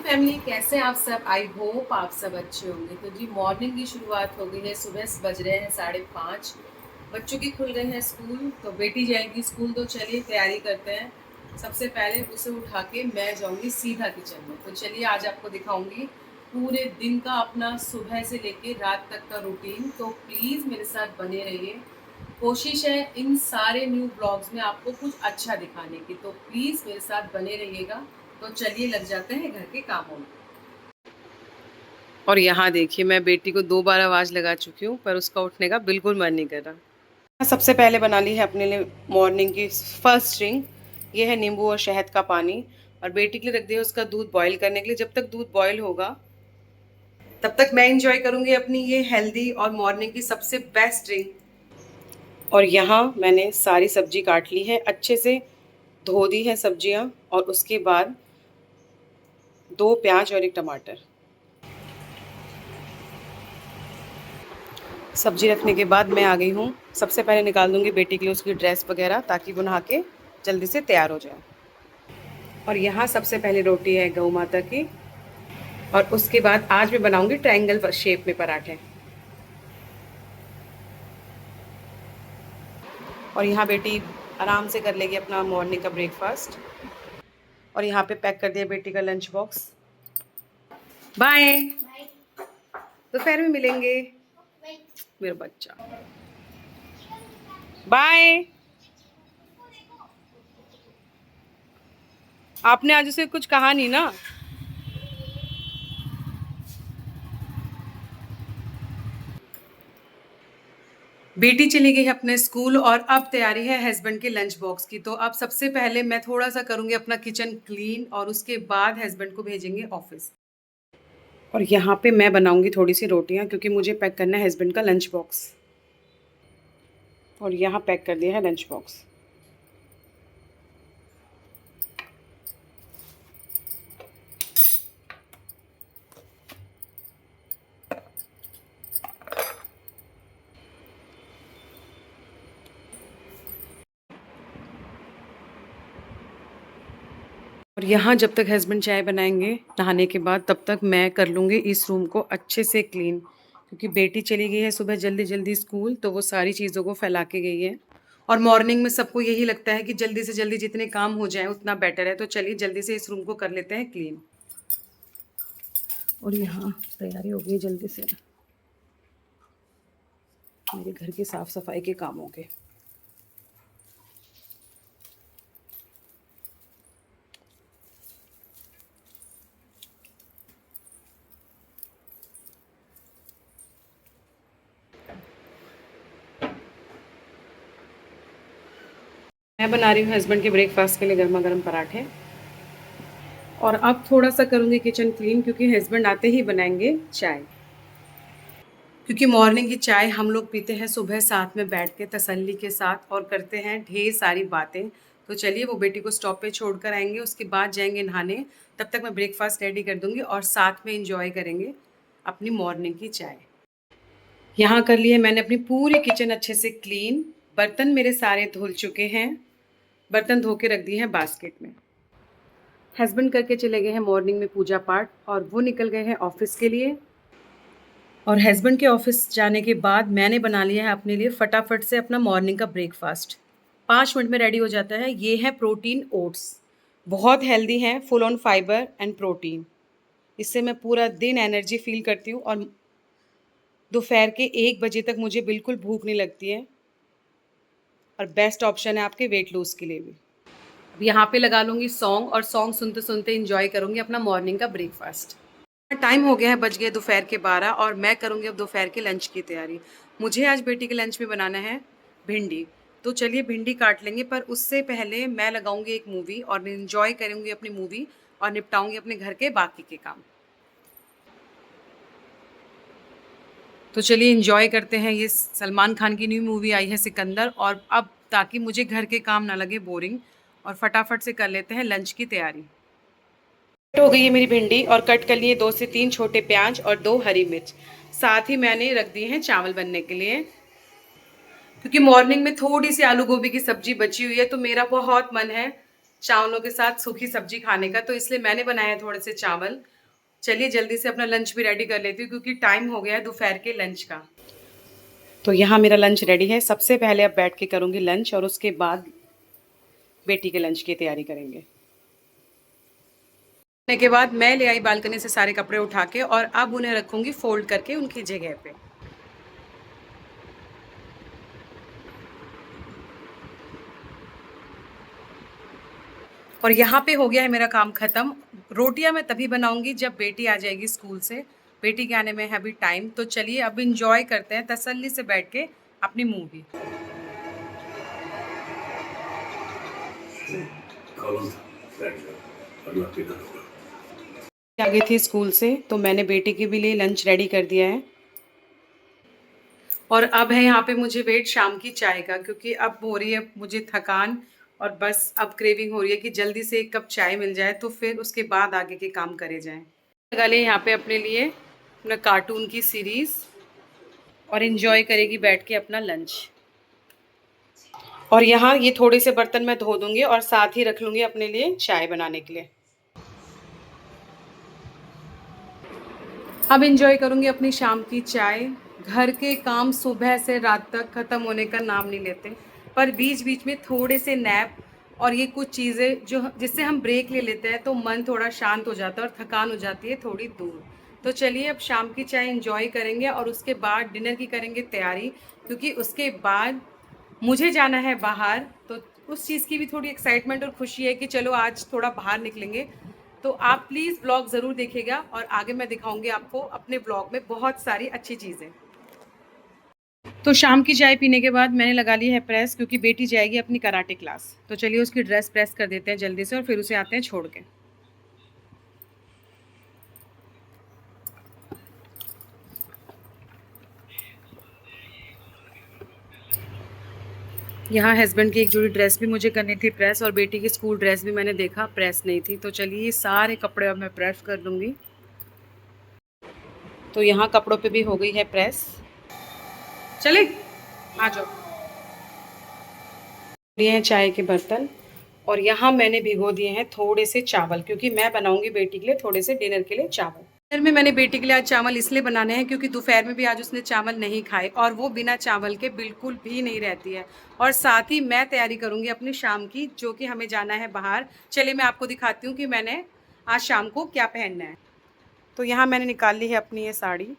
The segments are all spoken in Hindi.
फैमिली, कैसे हैं आप सब? आई होप आप सब अच्छे होंगे। तो जी मॉर्निंग की शुरुआत हो गई है। सुबह बज रहे हैं 5:30। बच्चों की खुल गए हैं स्कूल, तो बेटी जाएगी स्कूल। तो चलिए तैयारी करते हैं। सबसे पहले उसे उठा के मैं जाऊंगी सीधा किचन में। तो चलिए आज आपको दिखाऊंगी पूरे दिन का अपना सुबह से लेके रात तक का रूटीन। तो प्लीज़ मेरे साथ बने रहिए। कोशिश है इन सारे न्यू ब्लॉग्स में आपको कुछ अच्छा दिखाने की, तो प्लीज़ मेरे साथ बने रहिएगा। तो चलिए लग जाते हैं घर के कामों में। और यहाँ देखिए, मैं बेटी को 2 बार आवाज़ लगा चुकी हूँ, पर उसका उठने का बिल्कुल मन नहीं कर रहा। सबसे पहले बना ली है अपने लिए मॉर्निंग की फर्स्ट ड्रिंक। ये है नींबू और शहद का पानी। और बेटी के लिए रख दिया उसका दूध बॉईल करने के लिए। जब तक दूध बॉईल होगा तब तक मैं इंजॉय करूंगी अपनी ये हेल्दी और मॉर्निंग की सबसे बेस्ट ड्रिंक। और यहाँ मैंने सारी सब्जी काट ली है, अच्छे से धो दी है सब्जियाँ। और उसके बाद 2 प्याज और 1 टमाटर। सब्जी रखने के बाद मैं आ गई हूँ। सबसे पहले निकाल दूंगी बेटी के लिए उसकी ड्रेस वगैरह, ताकि वो नहा के जल्दी से तैयार हो जाए। और यहाँ सबसे पहले रोटी है गौ माता की। और उसके बाद आज मैं बनाऊंगी ट्रायंगल शेप में पराठे। और यहाँ बेटी आराम से कर लेगी अपना मॉर्निंग का ब्रेकफास्ट। और यहाँ पे पैक कर दिया बेटी का लंच बॉक्स। बाय, दोपहर में मिलेंगे मेरा बच्चा। बाय। आपने आज उसे कुछ कहा नहीं ना? बेटी चली गई है अपने स्कूल और अब तैयारी है हस्बैंड के लंच बॉक्स की। तो अब सबसे पहले मैं थोड़ा सा करूंगी अपना किचन क्लीन, और उसके बाद हस्बैंड को भेजेंगे ऑफिस। और यहाँ पे मैं बनाऊंगी थोड़ी सी रोटियाँ, क्योंकि मुझे पैक करना है हस्बैंड का लंच बॉक्स। और यहाँ पैक कर दिया है लंच बॉक्स। और यहाँ जब तक हस्बैंड चाय बनाएंगे नहाने के बाद, तब तक मैं कर लूँगी इस रूम को अच्छे से क्लीन। क्योंकि बेटी चली गई है सुबह जल्दी जल्दी स्कूल, तो वो सारी चीज़ों को फैला के गई है। और मॉर्निंग में सबको यही लगता है कि जल्दी से जल्दी जितने काम हो जाए उतना बेटर है। तो चलिए जल्दी से इस रूम को कर लेते हैं क्लीन। और यहाँ तैयारी हो गई जल्दी से मेरे घर की साफ़ सफाई के कामों के। मैं बना रही हूँ हस्बैंड के ब्रेकफास्ट के लिए गर्मा गर्म पराठे। और अब थोड़ा सा करूँगी किचन क्लीन, क्योंकि हस्बैंड आते ही बनाएंगे चाय। क्योंकि मॉर्निंग की चाय हम लोग पीते हैं सुबह साथ में बैठ के तसल्ली के साथ, और करते हैं ढेर सारी बातें। तो चलिए वो बेटी को स्टॉप पे छोड़ कर आएंगे, उसके बाद जाएंगे नहाने। तब तक मैं ब्रेकफास्ट रेडी कर दूंगी और साथ में इंजॉय करेंगे अपनी मॉर्निंग की चाय। यहाँ कर लिए मैंने अपनी पूरी किचन अच्छे से क्लीन। बर्तन मेरे सारे धुल चुके हैं। बर्तन धो के रख दिए हैं बास्केट में। हस्बैंड करके चले गए हैं मॉर्निंग में पूजा पाठ, और वो निकल गए हैं ऑफिस के लिए। और हस्बैंड के ऑफिस जाने के बाद मैंने बना लिया है अपने लिए फटाफट से अपना मॉर्निंग का ब्रेकफास्ट। 5 मिनट में रेडी हो जाता है। ये है प्रोटीन ओट्स। बहुत हेल्दी हैं, full on fibre and protein. इससे मैं पूरा दिन एनर्जी फील करती हूँ, और दोपहर के 1 बजे तक मुझे बिल्कुल भूख नहीं लगती है। और बेस्ट ऑप्शन है आपके वेट लूज के लिए भी। अब यहाँ पे लगा लूँगी सॉन्ग, और सॉन्ग सुनते सुनते इंजॉय करूँगी अपना मॉर्निंग का ब्रेकफास्ट। टाइम हो गया है, बज गए दोपहर के 12, और मैं करूँगी अब दोपहर के लंच की तैयारी। मुझे आज बेटी के लंच में बनाना है भिंडी। तो चलिए भिंडी काट लेंगे, पर उससे पहले मैं लगाऊंगी एक मूवी और इन्जॉय करूँगी अपनी मूवी, और निपटाऊंगी अपने घर के बाकी के काम। तो चलिए इंजॉय करते हैं। ये सलमान खान की न्यू मूवी आई है सिकंदर, और अब ताकि मुझे घर के काम ना लगे बोरिंग, और फटाफट से कर लेते हैं लंच की तैयारी। हो गई है मेरी भिंडी, और कट कर लिए 2 से 3 छोटे प्याज और 2 हरी मिर्च। साथ ही मैंने रख दिए हैं चावल बनने के लिए। क्योंकि मॉर्निंग में थोड़ी सी आलू गोभी की सब्जी बची हुई है, तो मेरा बहुत मन है चावलों के साथ सूखी सब्जी खाने का, तो इसलिए मैंने बनाया है थोड़े से चावल। चलिए जल्दी से अपना लंच भी रेडी कर लेती हूँ क्योंकि टाइम हो गया है दोपहर के लंच का। तो यहाँ मेरा लंच रेडी है। सबसे पहले अब बैठ के करूँगी लंच और उसके बाद बेटी के लंच की तैयारी करेंगे। के बाद मैं ले आई बालकनी से सारे कपड़े उठा के और अब उन्हें रखूंगी फोल्ड करके उनकी जगह पे। और यहाँ पे हो गया है मेरा काम खत्म। रोटियां मैं तभी बनाऊंगी जब बेटी आ जाएगी स्कूल से। बेटी के आने में है अभी टाइम, तो चलिए अब इंजॉय करते हैं तसल्ली से बैठ के अपनी मूवी। आ गई थी स्कूल से तो मैंने बेटी के भी लिए लंच रेडी कर दिया है। और अब है यहाँ पे मुझे वेट शाम की चाय का, क्योंकि अब हो रही है मुझे थकान और बस अब क्रेविंग हो रही है कि जल्दी से एक कप चाय मिल जाए तो फिर उसके बाद आगे के काम करे जाएं। लगा ले यहाँ पे अपने लिए अपना कार्टून की सीरीज और इन्जॉय करेगी बैठ के अपना लंच। और यहाँ ये थोड़े से बर्तन मैं धो दूंगी और साथ ही रख लूंगी अपने लिए चाय बनाने के लिए। अब इंजॉय करूंगी अपनी शाम की चाय। घर के काम सुबह से रात तक ख़त्म होने का नाम नहीं लेते, पर बीच बीच में थोड़े से नैप और ये कुछ चीज़ें जो जिससे हम ब्रेक ले लेते हैं तो मन थोड़ा शांत हो जाता है और थकान हो जाती है थोड़ी दूर। तो चलिए अब शाम की चाय इंजॉय करेंगे और उसके बाद डिनर की करेंगे तैयारी, क्योंकि उसके बाद मुझे जाना है बाहर। तो उस चीज़ की भी थोड़ी एक्साइटमेंट और खुशी है कि चलो आज थोड़ा बाहर निकलेंगे। तो आप प्लीज़ ब्लॉग ज़रूर देखिएगा और आगे मैं दिखाऊंगी आपको अपने ब्लॉग में बहुत सारी अच्छी चीज़ें। तो शाम की चाय पीने के बाद मैंने लगा ली है प्रेस, क्योंकि बेटी जाएगी अपनी कराटे क्लास। तो चलिए उसकी ड्रेस प्रेस कर देते हैं जल्दी से और फिर उसे आते हैं छोड़ के। यहाँ हस्बैंड की एक जोड़ी ड्रेस भी मुझे करनी थी प्रेस और बेटी की स्कूल ड्रेस भी मैंने देखा प्रेस नहीं थी। तो चलिए ये सारे कपड़े अब मैं प्रेस कर लूँगी। तो यहाँ कपड़ों पे भी हो गई है प्रेस। चले आ जाओ। लिए हैं चाय के बर्तन और यहाँ मैंने भिगो दिए हैं थोड़े से चावल, क्योंकि मैं बनाऊंगी बेटी के लिए थोड़े से डिनर के लिए चावल। डिनर में मैंने बेटी के लिए आज चावल इसलिए बनाने हैं क्योंकि दोपहर में भी आज उसने चावल नहीं खाए और वो बिना चावल के बिल्कुल भी नहीं रहती है। और साथ ही मैं तैयारी करूंगी अपनी शाम की, जो कि हमें जाना है बाहर। चलिए मैं आपको दिखाती हूँ कि मैंने आज शाम को क्या पहनना है। तो यहाँ मैंने निकाल ली है अपनी ये साड़ी।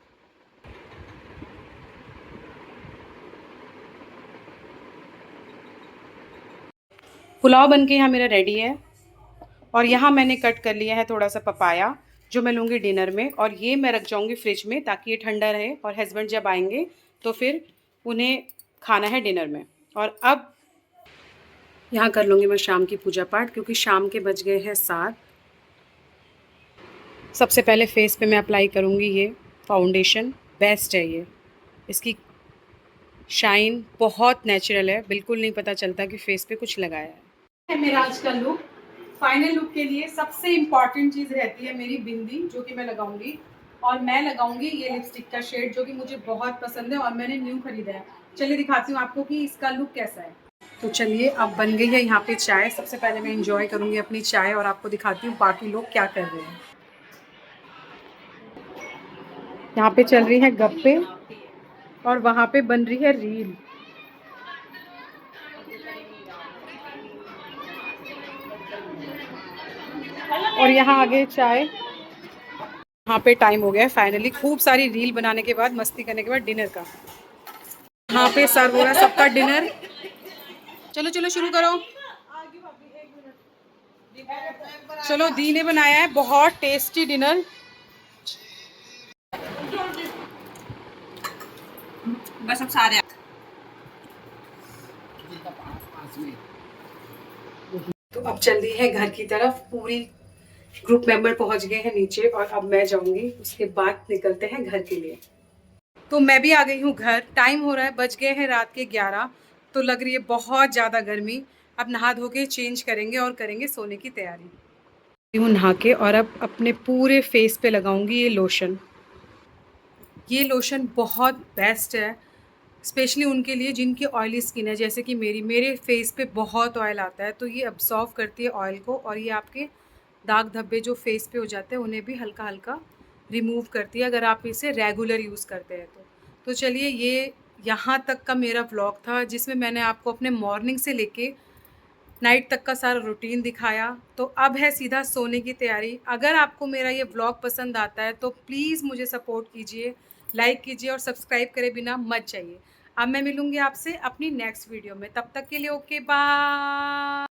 पुलाव बन के यहाँ मेरा रेडी है और यहाँ मैंने कट कर लिया है थोड़ा सा पपाया, जो मैं लूँगी डिनर में। और ये मैं रख जाऊँगी फ्रिज में ताकि ये ठंडा रहे और हस्बैंड जब आएंगे तो फिर उन्हें खाना है डिनर में। और अब यहाँ कर लूँगी मैं शाम की पूजा पाठ, क्योंकि शाम के बज गए हैं 7। सबसे पहले फेस पे मैं अप्लाई करूँगी ये फाउंडेशन। बेस्ट है ये, इसकी शाइन बहुत नेचुरल है, बिल्कुल नहीं पता चलता कि फेस पे कुछ लगाया है। मेरा आज का लुक, फाइनल लुक के लिए सबसे इम्पॉर्टेंट चीज़ रहती है मेरी बिंदी, जो कि मैं लगाऊंगी। और मैं लगाऊंगी ये लिपस्टिक का शेड जो कि मुझे बहुत पसंद है और मैंने न्यू खरीदा है। चलिए दिखाती हूँ आपको कि इसका लुक कैसा है। तो चलिए अब बन गई है यहाँ पे चाय। सबसे पहले मैं इंजॉय करूँगी अपनी चाय और आपको दिखाती हूँ बाकी लोग क्या कर रहे हैं। यहाँ पे चल रही है गप्पे और वहाँ पे बन रही है रील। और यहाँ आगे चाय। यहाँ पे टाइम हो गया है फाइनली खूब सारी रील बनाने के बाद, मस्ती करने के बाद डिनर का। यहाँ पे सर्व हो रहा है सबका डिनर। चलो चलो शुरू करो। चलो दी ने बनाया है बहुत टेस्टी डिनर। बस अब सारे तो अब चल रही है घर की तरफ। पूरी ग्रुप मेंबर पहुंच गए हैं नीचे और अब मैं जाऊंगी, उसके बाद निकलते हैं घर के लिए। तो मैं भी आ गई हूँ घर। टाइम हो रहा है, बज गए हैं रात के 11। तो लग रही है बहुत ज़्यादा गर्मी। अब नहा धो के चेंज करेंगे और करेंगे सोने की तैयारी। हूँ नहा के और अब अपने पूरे फेस पे लगाऊंगी ये लोशन। ये लोशन बहुत बेस्ट है, स्पेशली उनके लिए जिनकी ऑयली स्किन है, जैसे कि मेरे फेस पे बहुत ऑयल आता है, तो ये अब्सॉर्ब करती है ऑयल को और ये आपके दाग धब्बे जो फेस पे हो जाते हैं उन्हें भी हल्का हल्का रिमूव करती है, अगर आप इसे रेगुलर यूज़ करते हैं तो चलिए, ये यहाँ तक का मेरा व्लॉग था जिसमें मैंने आपको अपने मॉर्निंग से लेके नाइट तक का सारा रूटीन दिखाया। तो अब है सीधा सोने की तैयारी। अगर आपको मेरा ये व्लॉग पसंद आता है तो प्लीज़ मुझे सपोर्ट कीजिए, लाइक कीजिए और सब्सक्राइब करे बिना मत जाइए। अब मैं मिलूँगी आपसे अपनी नेक्स्ट वीडियो में, तब तक के लिए ओके बाय।